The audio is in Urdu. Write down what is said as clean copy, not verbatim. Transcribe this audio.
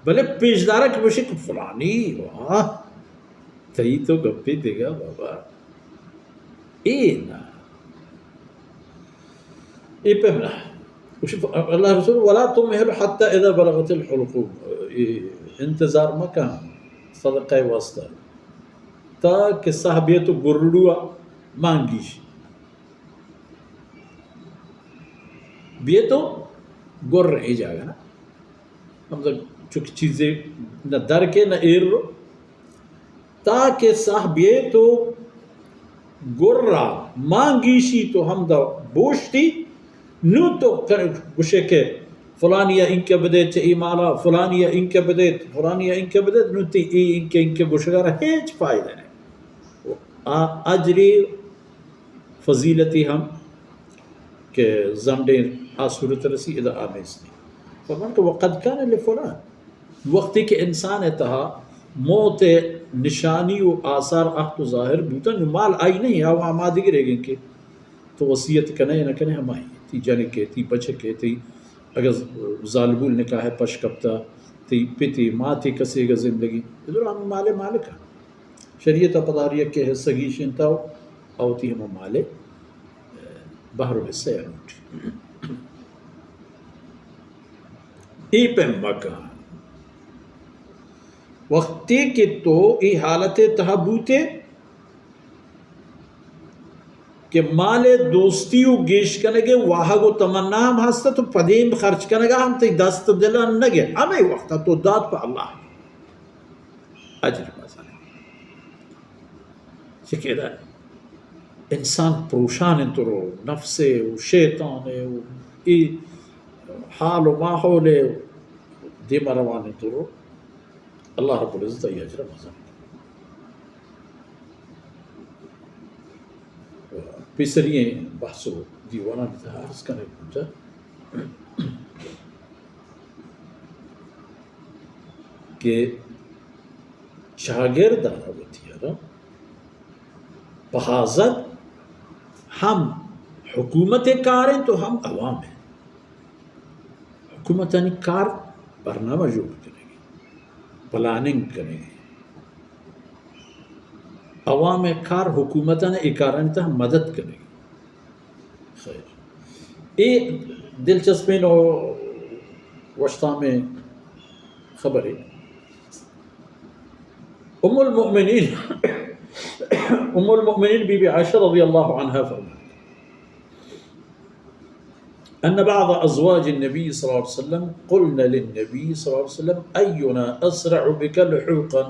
بھلے پیشدارہ کی بشک فلانی واہ تئی تو گپی دے گا بابا اے نا اے پہنا اللہ رسول ولا تمهل حتى اذا بلغت الحلقوم انتظار مکان صدقہ واسطہ تا کہ صاحبیت گرڑوا مانگیش بیتو گر رہی جاگا نا ہم چونکہ چیزیں نہ در کے نہ ایر رو تاکہ صاحبیتو گرہ مانگیشی تو ہم دا بوشتی نو تو گوشے کہ فلانیہ انکے بدیت ای مالا فلانیہ انکے بدیت فلانیہ انکے بدیت نو تی ای انکے گوشگار ہیچ فائدہ نہیں اجری فضیلتی ہم کہ زمڈیں آسورت رسی اذا آمیسنی فرمان کہ وقد کان لفلان وقتی کہ انسان اتہا موت نشانی و آثار اخت و ظاہر بوتا مال آئی نہیں ہے وہ آمادگی رہ گئیں کہ تو وصیت کنے نہ کنے ہم آئی تی جانے کے تی بچے کے تی اگر ظالبول نکاح پش کپتا تی پیتی ماں تی کسی گا زندگی ادھر ہم مالے مالکا شریعت پداریہ کے حصہ گی شنتاو آوتی ہم مالے بہر و حصہ انوٹ ای پہ مکان وقتی کہ تو ای حالت تحبوتے کہ مال دوستی و گیش کنگے واہگ و تمنا ہم ہستا تو پدیم خرچ کنگا ہم تی دست دلان نگے ہمیں وقتا تو داد پہ اللہ اجر مزا چکے دا انسان پروشان ترو نفس و شیطان و ای حال و ماحول دی مروان ترو اللہ رب العزت ای اجر مزا پیسریے بحثو دیوانا بیتا عرض کرنے پہنچا کہ شاگرد آراوتی ہے بحاظت ہم حکومت کار ہیں تو ہم عوام ہیں حکومت یعنی کار برنامہ جوڑ کریں گے پلاننگ کریں گے عوام کار حکومت نے اکارن تا مدد کریں گے خیر یہ دلچسپی نو وشتا میں خبر ہے ام المؤمنین بی بی عائشہ رضی اللہ عنہ فرمائے ان بعض ازواج النبی صلی اللہ علیہ وسلم قلنا للنبی صلی اللہ علیہ وسلم اینا اسرع بک لحوقا